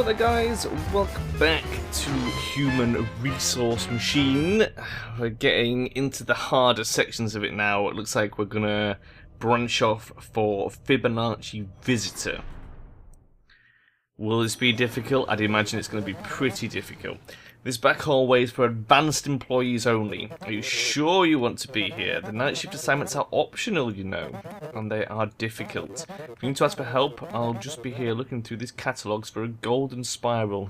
there guys, welcome back to Human Resource Machine. We're getting into the harder sections of it now. It looks like we're gonna branch off for Fibonacci Visitor. Will this be difficult? I'd imagine it's going to be pretty difficult. This back hallway is for advanced employees only. Are you sure you want to be here? The night shift assignments are optional, you know, and they are difficult. If you need to ask for help, I'll just be here looking through these catalogues for a golden spiral.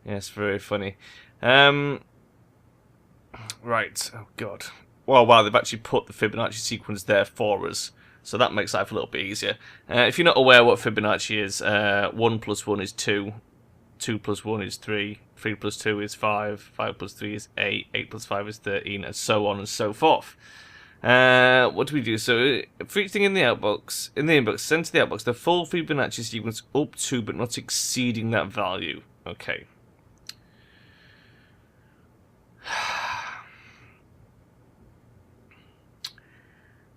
Yes, very funny. Right, oh god. Well, wow, they've actually put the Fibonacci sequence there for us. So that makes life a little bit easier. If you're not aware what Fibonacci is, 1 plus 1 is 2, 2 plus 1 is 3, 3 plus 2 is 5, 5 plus 3 is 8, 8 plus 5 is 13, and so on and so forth. What do we do? So, for each thing in the inbox, send to the outbox the full Fibonacci sequence up to but not exceeding that value. Okay.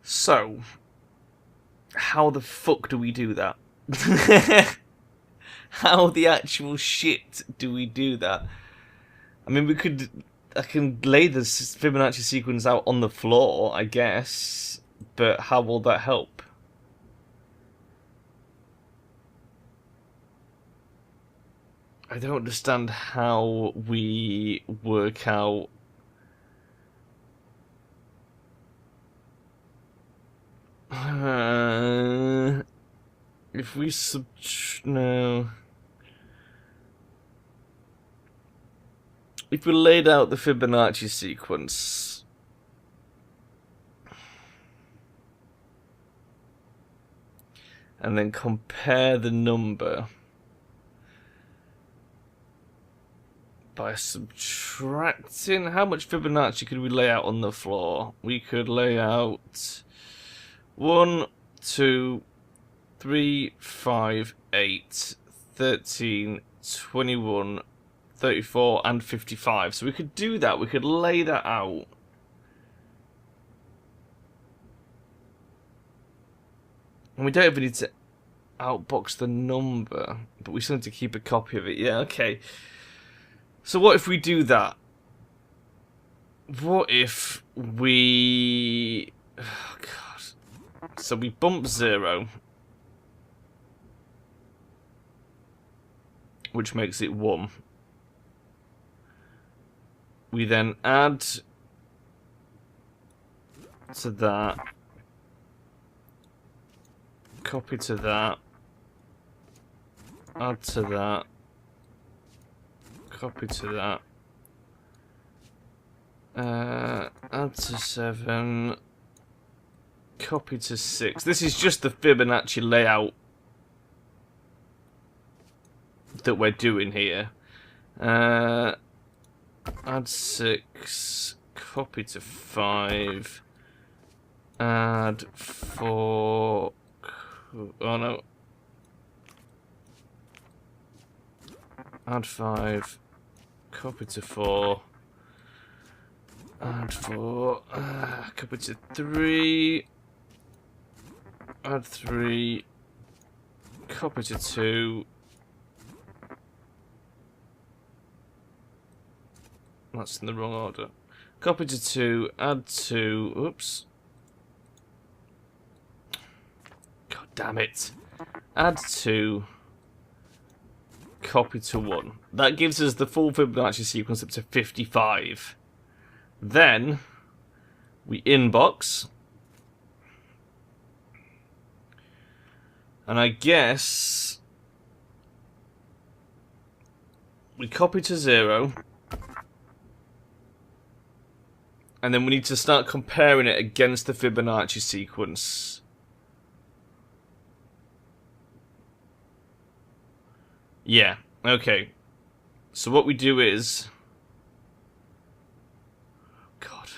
So, how the fuck do we do that? How the actual shit do we do that? I mean, I can lay the Fibonacci sequence out on the floor, I guess, but how will that help? I don't understand how we work out. If we no. If we laid out the Fibonacci sequence, and then compare the number by subtracting, how much Fibonacci could we lay out on the floor? We could lay out 1, 2, 3, 5, 8, 13, 21, 34, and 55. So we could do that. We could lay that out. And we don't even need to outbox the number, but we still need to keep a copy of it. Yeah, okay. So what if we do that? What if we... Oh, God. So we bump 0, which makes it 1. We then add to that, copy to that, add to that, copy to that, add to 7, copy to 6. This is just the Fibonacci layout that we're doing here. Add 6, copy to 5, add 4, oh no, add 5, copy to 4, add 4, copy to 3, add 3, copy to 2, that's in the wrong order. Copy to 2, add 2, oops. God damn it. Add 2, copy to 1. That gives us the full Fibonacci sequence up to 55. Then, we inbox. And I guess we copy to 0. And then we need to start comparing it against the Fibonacci sequence. Yeah, okay. So what we do is... God.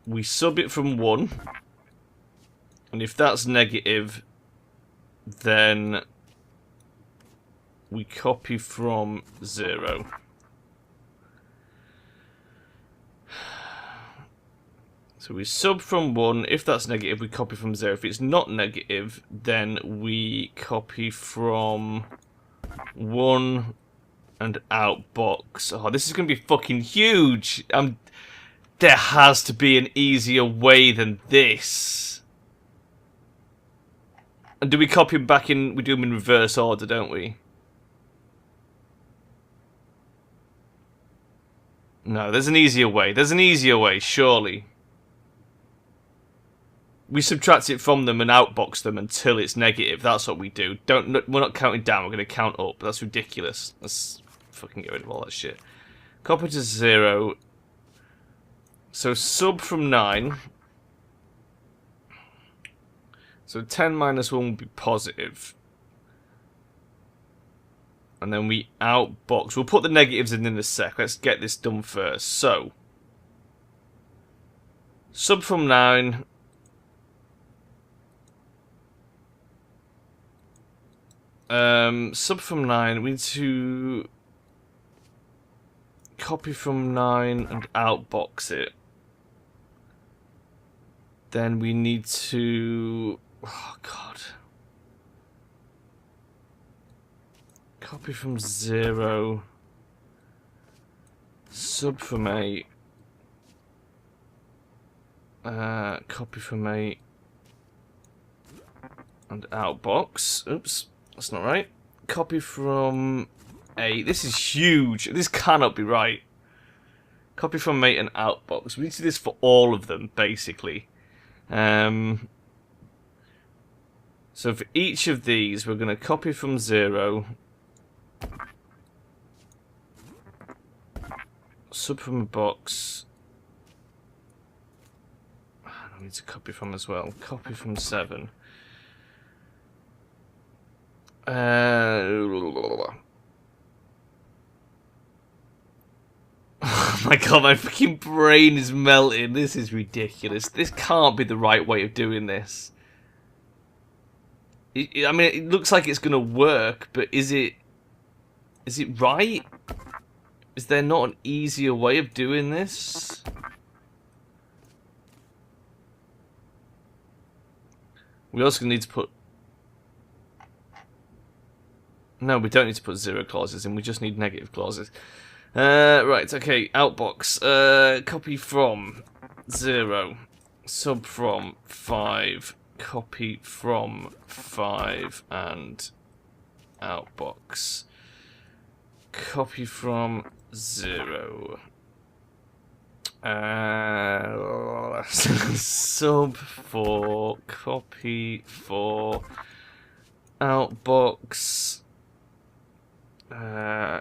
We sub it from 1. And if that's negative, then we copy from 0. So we sub from 1. If that's negative, we copy from 0. If it's not negative, then we copy from 1 and outbox. Oh, this is going to be fucking huge. There has to be an easier way than this. And do we copy them back in? We do them in reverse order, don't we? No, there's an easier way. There's an easier way, surely. We subtract it from them and outbox them until it's negative. That's what we do. We're not counting down. We're going to count up. That's ridiculous. Let's fucking get rid of all that shit. Copy to 0. So sub from 9. So 10 minus 1 would be positive. And then we outbox. We'll put the negatives in a sec. Let's get this done first. So sub from 9. Sub from 9, we need to copy from 9 and outbox it. Then we need to... Oh, God. Copy from 0. Sub from 8. Copy from 8. And outbox. Oops. That's not right. Copy from 8. This is huge. This cannot be right. Copy from 8 and outbox. We need to do this for all of them, basically. So for each of these, we're going to copy from 0. Sub from a box. I need to copy from as well. Copy from 7. Oh my god, my fucking brain is melting. This is ridiculous. This can't be the right way of doing this. I mean, it looks like it's going to work, but is it right? Is there not an easier way of doing this? We also need to put... No, we don't need to put 0 clauses in. We just need negative clauses. Right, okay. Outbox. Copy from 0. Sub from 5. Copy from 5. And outbox. Copy from 0. Sub 4. Copy 4. Outbox.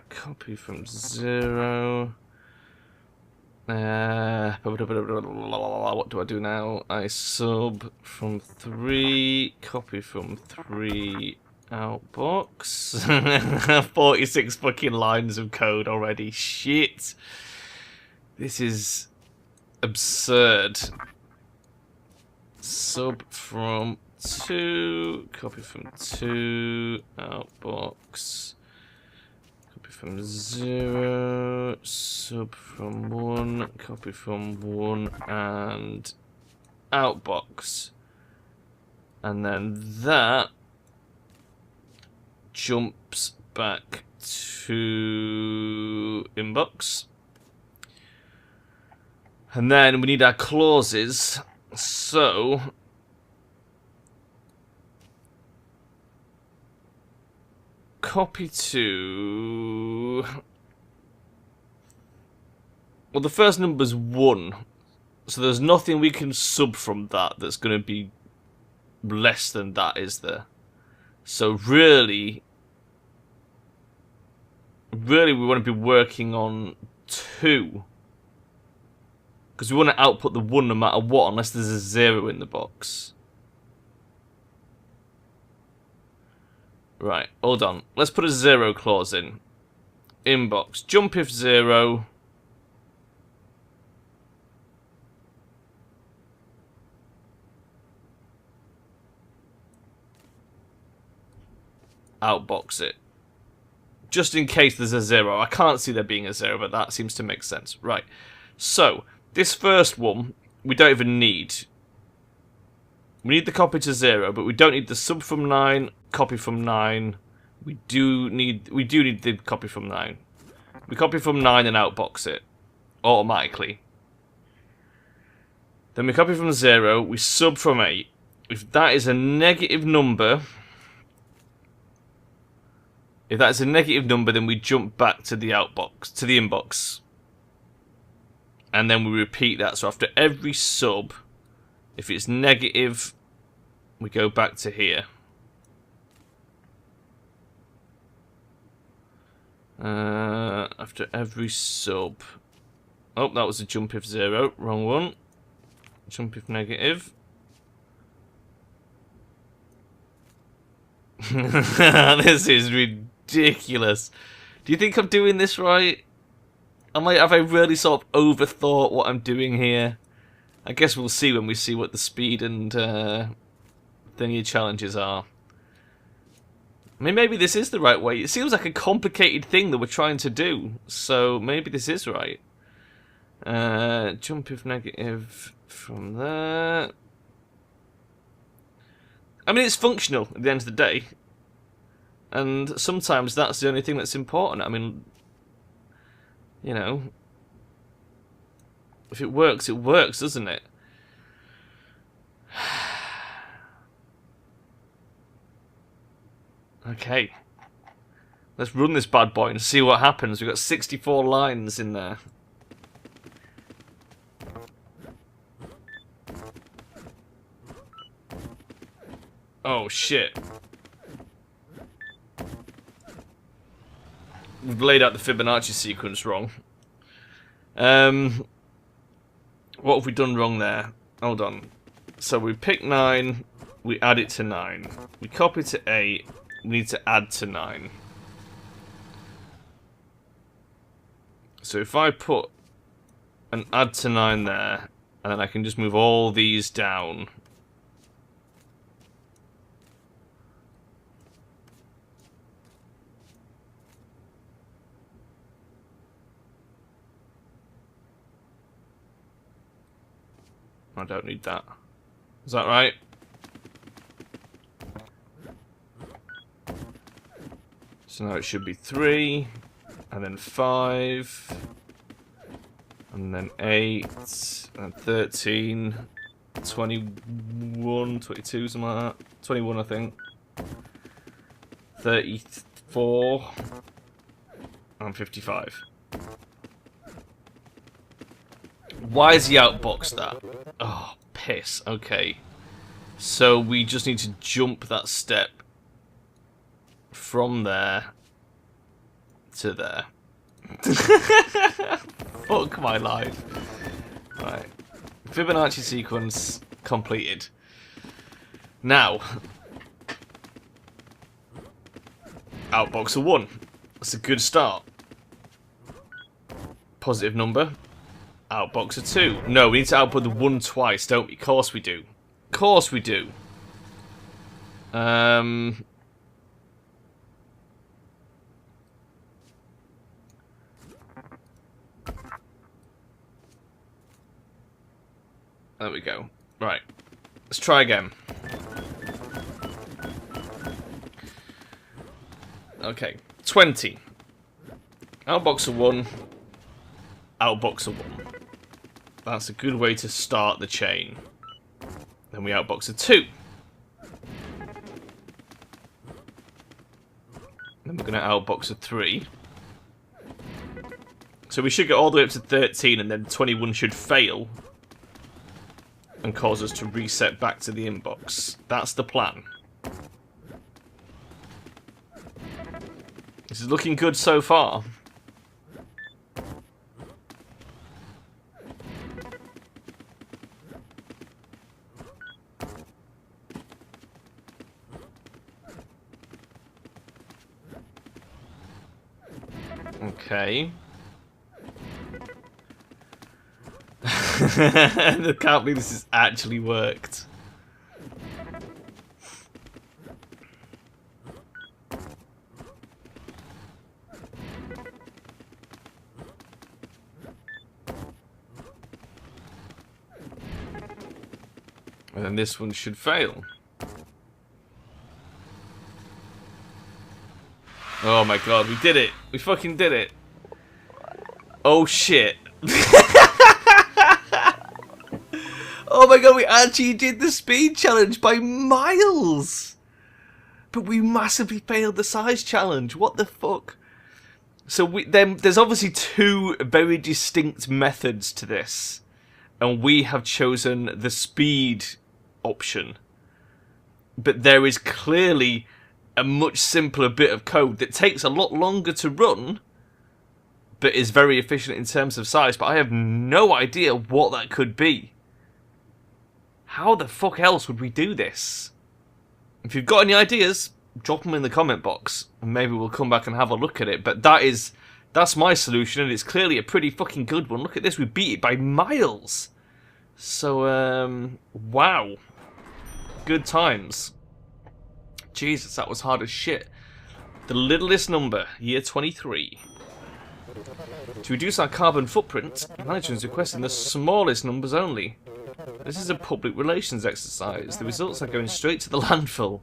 Copy from 0. What do I do now? I sub from 3. Copy from 3. Outbox. 46 fucking lines of code already. Shit. This is absurd. Sub from 2. Copy from 2. Outbox. From 0, sub from 1, copy from 1, and outbox. And then that jumps back to inbox. And then we need our clauses, so... Copy to... Well, the first number's 1. So there's nothing we can sub from that that's going to be less than that, is there? So really we want to be working on 2. Because we want to output the 1 no matter what, unless there's a 0 in the box. Right, hold on. Let's put a 0 clause in. Inbox. Jump if 0. Outbox it. Just in case there's a 0. I can't see there being a 0, but that seems to make sense. Right. So, this first one, we don't even need. We need the copy to 0, but we don't need the sub from 9, copy from 9. We do need the copy from 9. We copy from 9 and outbox it automatically. Then we copy from 0, we sub from 8. If that is a negative number, then we jump back to the outbox, to the inbox. And then we repeat that. So after every sub, if it's negative, we go back to here. After every sub. Oh, that was a jump if 0. Wrong one. Jump if negative. This is ridiculous. Do you think I'm doing this right? Have I really sort of overthought what I'm doing here? I guess we'll see when we see what the speed and thingy challenges are. I mean, maybe this is the right way. It seems like a complicated thing that we're trying to do, so maybe this is right. Jump if negative from there. I mean, it's functional at the end of the day. And sometimes that's the only thing that's important. I mean, you know, if it works, doesn't it? Okay. Let's run this bad boy and see what happens. We've got 64 lines in there. Oh, shit. We've laid out the Fibonacci sequence wrong. What have we done wrong there? Hold on. So we pick 9, we add it to 9. We copy to 8, we need to add to 9. So if I put an add to 9 there, and then I can just move all these down. I don't need that. Is that right? So now it should be 3, and then 5, and then 8, and 13, 21, 22, something like that. 21, I think. 34, and 55. Why is he outboxed that? Oh, piss. Okay. So we just need to jump that step from there to there. Fuck my life. Right. Fibonacci sequence completed. Now, outbox a 1. That's a good start. Positive number. Outbox a 2. No, we need to output the 1 twice, don't we? Of course we do. Of course we do. There we go. Right. Let's try again. Okay. 20. Outbox a 1. Outbox a 1. That's a good way to start the chain. Then we outbox a 2. Then we're going to outbox a 3. So we should get all the way up to 13, and then 21 should fail and cause us to reset back to the inbox. That's the plan. This is looking good so far. Okay. I can't believe this has actually worked. And then this one should fail. Oh my god, we did it! We fucking did it! Oh shit. Oh my god, we actually did the speed challenge by miles! But we massively failed the size challenge. What the fuck? So there's obviously two very distinct methods to this. And we have chosen the speed option. But there is clearly a much simpler bit of code that takes a lot longer to run, but is very efficient in terms of size. But I have no idea what that could be. How the fuck else would we do this? If you've got any ideas, drop them in the comment box, and maybe we'll come back and have a look at it. But that's my solution, and it's clearly a pretty fucking good one. Look at this, we beat it by miles. So, wow. Good times. Jesus, that was hard as shit. The littlest number, year 23. To reduce our carbon footprint, management is requesting the smallest numbers only. This is a public relations exercise. The results are going straight to the landfill.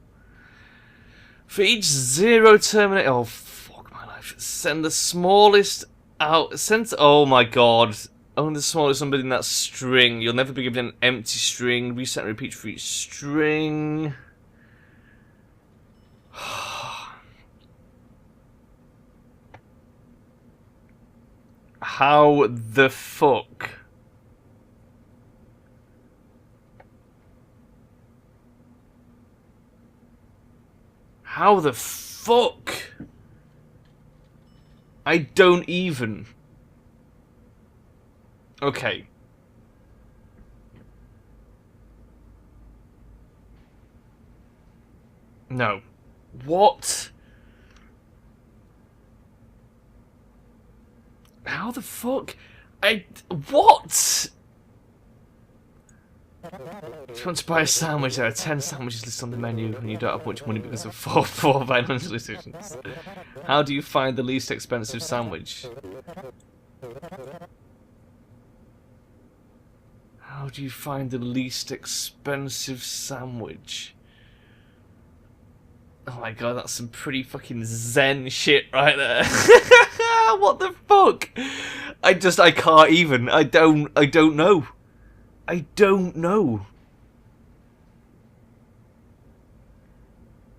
For each zero terminate... Oh, fuck my life. Send the smallest out... Oh my god. Only the smallest number in that string. You'll never be given an empty string. Reset and repeat for each string. How the fuck? How the fuck? I don't even. Okay. No. What? How the fuck? What? If you want to buy a sandwich, there are 10 sandwiches listed on the menu and you don't have much money because of four financial decisions. How do you find the least expensive sandwich? How do you find the least expensive sandwich? Oh my god, that's some pretty fucking zen shit right there. What the fuck? I can't even. I don't know. I don't know.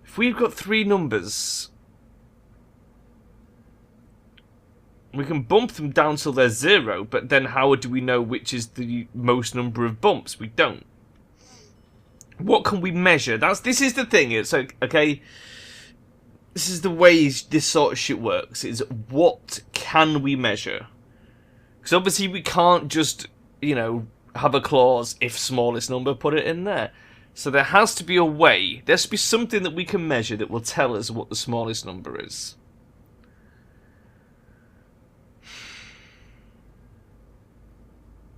If we've got three numbers, we can bump them down till they're zero, but then how do we know which is the most number of bumps? We don't. What can we measure? This is the thing. It's like, okay, this is the way this sort of shit works. Is what can we measure? Because obviously we can't just, have a clause, if smallest number, put it in there. So there has to be a way. There has to be something that we can measure that will tell us what the smallest number is.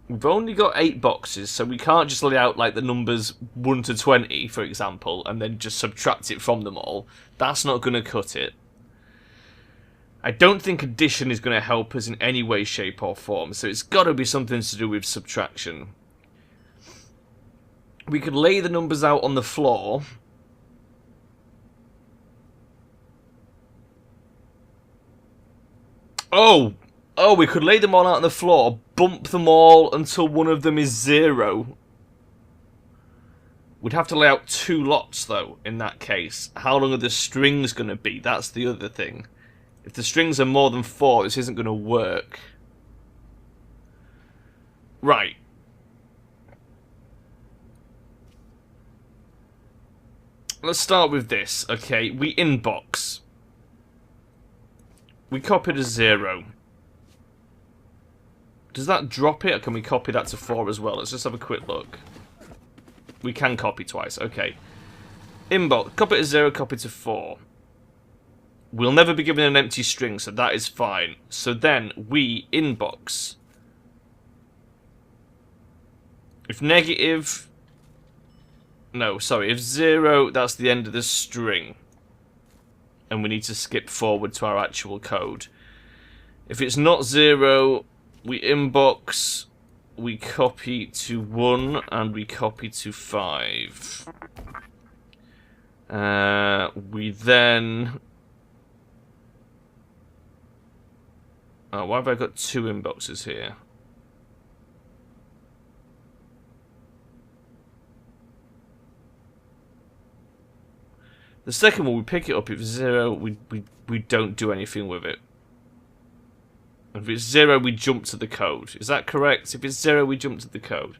We've only got 8 boxes, so we can't just lay out like the numbers 1 to 20, for example, and then just subtract it from them all. That's not going to cut it. I don't think addition is going to help us in any way, shape or form, so it's got to be something to do with subtraction. We could lay the numbers out on the floor. Oh, we could lay them all out on the floor, bump them all until one of them is 0. We'd have to lay out 2 lots, though, in that case. How long are the strings going to be? That's the other thing. If the strings are more than 4, this isn't going to work. Right. Let's start with this, okay? We inbox. We copied a 0. Does that drop it, or can we copy that to 4 as well? Let's just have a quick look. We can copy twice, okay. Inbox, copy to 0, copy to 4. We'll never be given an empty string, so that is fine. So then, we inbox. If negative... No, sorry, if 0, that's the end of the string. And we need to skip forward to our actual code. If it's not 0, we inbox we copy to 1, and we copy to 5. We then... Oh, why have I got 2 inboxes here? The second one, we pick it up. If it's 0, we don't do anything with it. If it's 0, we jump to the code. Is that correct? If it's 0, we jump to the code.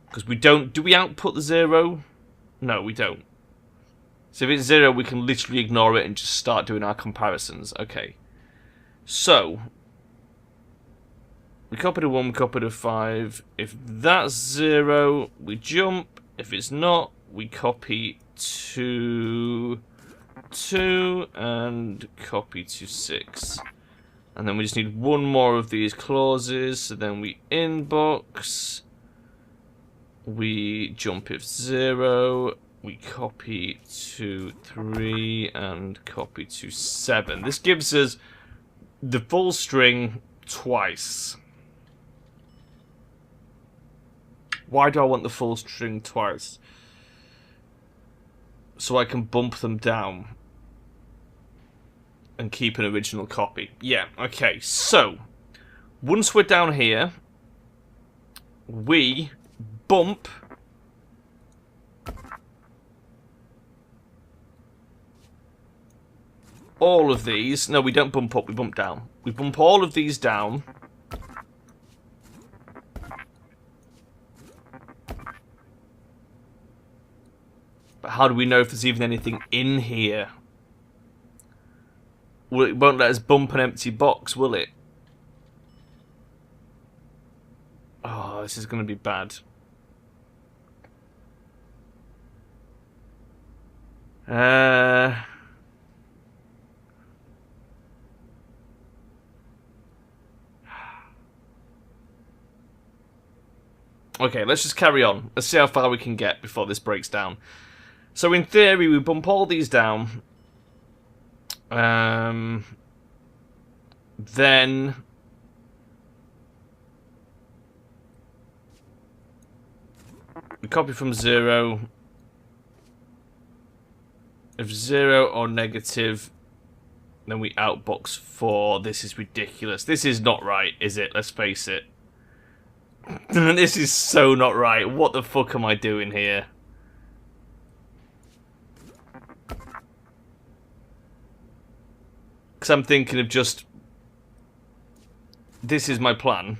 Because we don't... Do we output the 0? No, we don't. So if it's 0, we can literally ignore it and just start doing our comparisons. Okay. So, we copy to 1, we copy to 5. If that's 0, we jump. If it's not, we copy to 2 and copy to 6. And then we just need one more of these clauses. So then we inbox. We jump if 0. We copy to 3 and copy to 7. This gives us the full string twice. Why do I want the full string twice? So I can bump them down and keep an original copy. Yeah, okay. So, once we're down here, we bump all of these. No, we don't bump up, we bump down. We bump all of these down. But how do we know if there's even anything in here? Well, it won't let us bump an empty box, will it? Oh, this is going to be bad. Okay, let's just carry on. Let's see how far we can get before this breaks down. So in theory, we bump all these down. Then we copy from 0. If 0 or negative, then we outbox 4. This is ridiculous. This is not right, is it? Let's face it. This is so not right. What the fuck am I doing here? Because I'm thinking of just... This is my plan.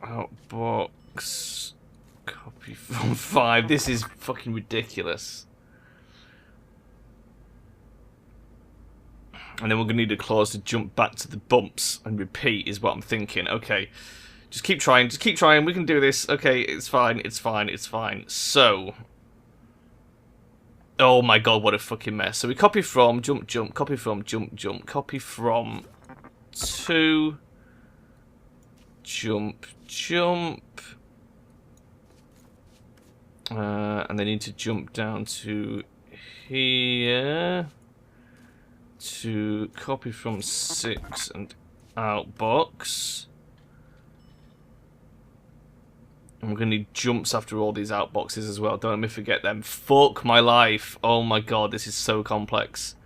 Outbox. Copy from 5. This is fucking ridiculous. And then we're going to need a clause to jump back to the bumps and repeat is what I'm thinking. Okay. Just keep trying. Just keep trying. We can do this. Okay, it's fine. It's fine. It's fine. So. Oh my god, what a fucking mess. So we copy from, jump, jump, copy from, jump, jump, copy from 2, jump, jump. And they need to jump down to here. To copy from 6 and outbox. And we're going to need jumps after all these outboxes as well. Don't let me forget them. Fuck my life. Oh my god, this is so complex.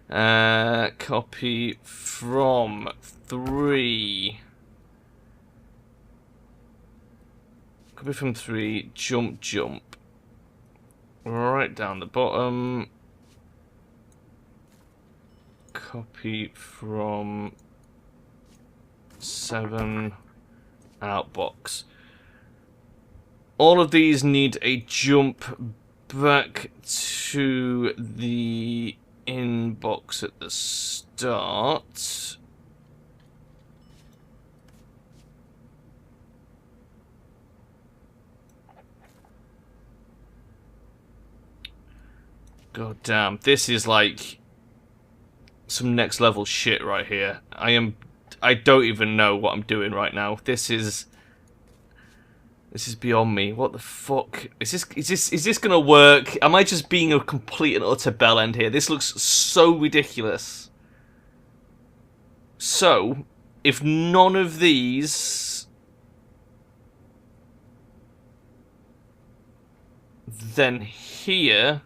Copy from 3. Copy from 3. Jump, jump. Right down the bottom. Copy from 7. Outbox. All of these need a jump back to the inbox at the start. God damn, this is like some next level shit right here. I don't even know what I'm doing right now. This is beyond me. What the fuck? Is this gonna work? Am I just being a complete and utter bellend here? This looks so ridiculous. So, if none of these, then here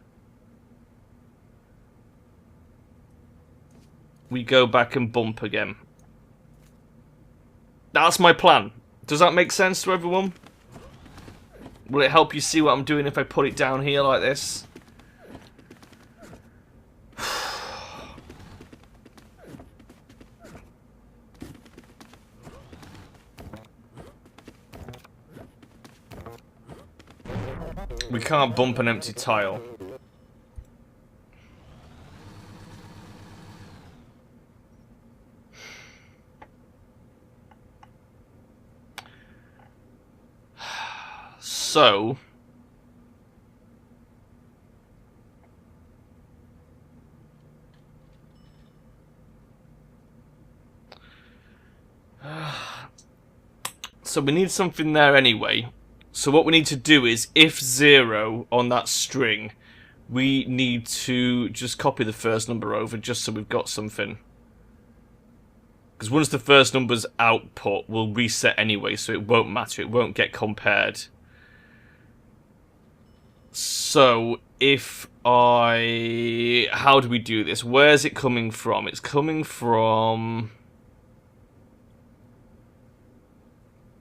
we go back and bump again. That's my plan. Does that make sense to everyone? Will it help you see what I'm doing if I put it down here like this? We can't bump an empty tile. So, we need something there anyway. So what we need to do is, if 0 on that string, we need to just copy the first number over just so we've got something. Because once the first number's output, we'll reset anyway, so it won't matter, it won't get compared. So, if I... How do we do this? Where's it coming from? It's coming from...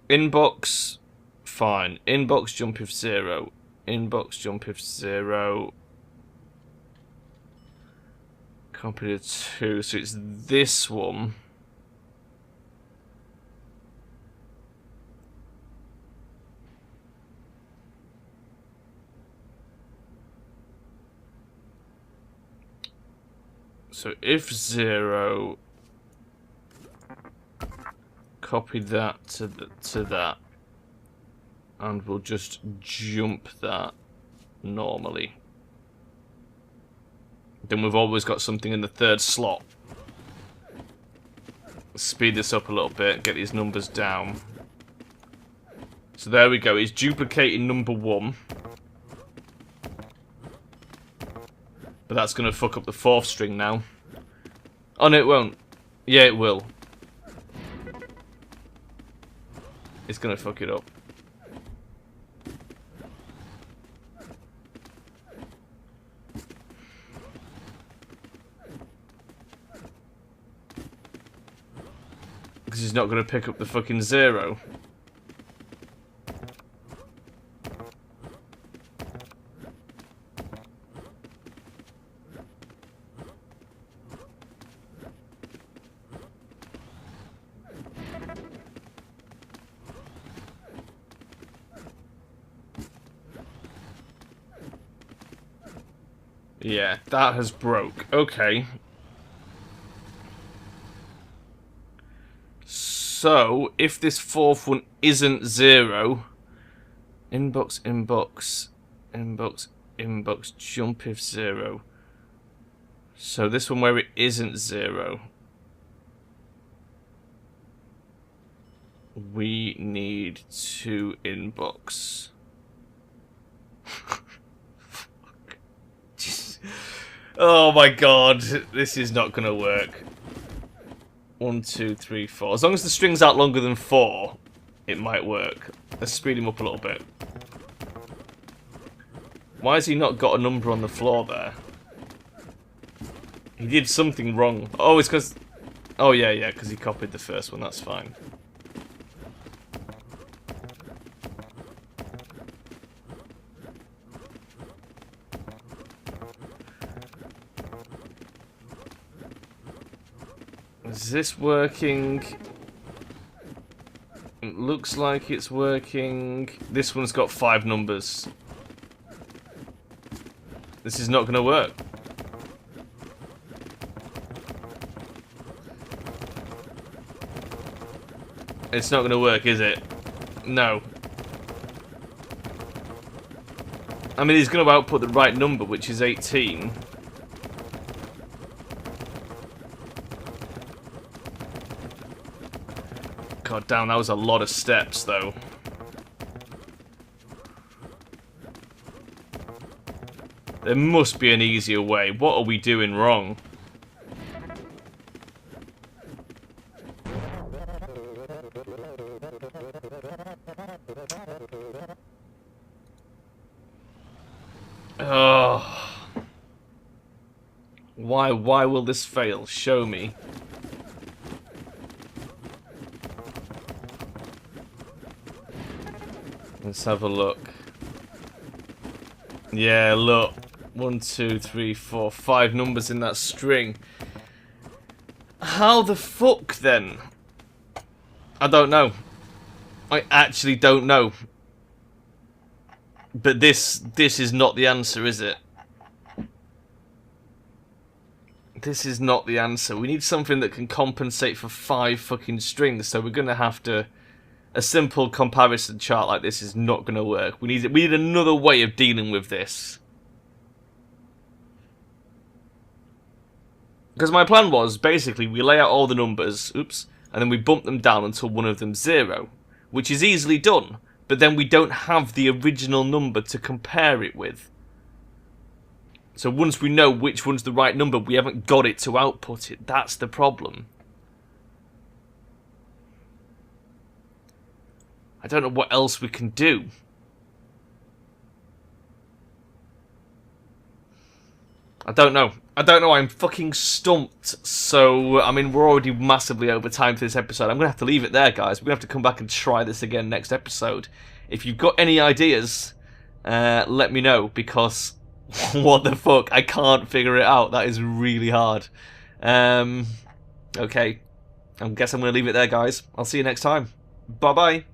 Inbox... Fine. Inbox jump if 0. Inbox jump if 0. Copy to 2. So it's this one. So if 0, copy that to that, and we'll just jump that normally. Then we've always got something in the third slot. Speed this up a little bit, get these numbers down. So there we go, it's duplicating number 1. But that's going to fuck up the 4th string now. Oh no, it won't. Yeah, it will. It's going to fuck it up. Because he's not going to pick up the fucking 0. Yeah, that has broke. Okay. So, if this 4th one isn't 0, inbox, inbox, inbox, inbox, jump if 0. So this one where it isn't 0, we need to inbox. Oh my god, this is not gonna work. 1, 2, 3, 4. As long as the string's out longer than 4, it might work. Let's speed him up a little bit. Why has he not got a number on the floor there? He did something wrong. Oh, it's because... Oh, yeah, because he copied the first one. That's fine. Is this working? It looks like it's working. This one's got 5 numbers. This is not going to work. It's not going to work, is it? No. I mean, he's going to output the right number, which is 18. God damn, that was a lot of steps, though. There must be an easier way. What are we doing wrong? Oh. Why will this fail? Show me. Let's have a look. Yeah, look. 1, 2, 3, 4, 5 numbers in that string. How the fuck then? I don't know. I actually don't know. But this is not the answer, is it? This is not the answer. We need something that can compensate for 5 fucking strings, so we're gonna have to... A simple comparison chart like this is not gonna work. We need another way of dealing with this. Because my plan was, basically, we lay out all the numbers, oops, and then we bump them down until one of them's 0, which is easily done, but then we don't have the original number to compare it with. So once we know which one's the right number, we haven't got it to output it. That's the problem. I don't know what else we can do. I don't know. I'm fucking stumped. So, I mean, we're already massively over time for this episode. I'm going to have to leave it there, guys. We're going to have to come back and try this again next episode. If you've got any ideas, let me know, because what the fuck? I can't figure it out. That is really hard. Okay. I guess I'm going to leave it there, guys. I'll see you next time. Bye-bye.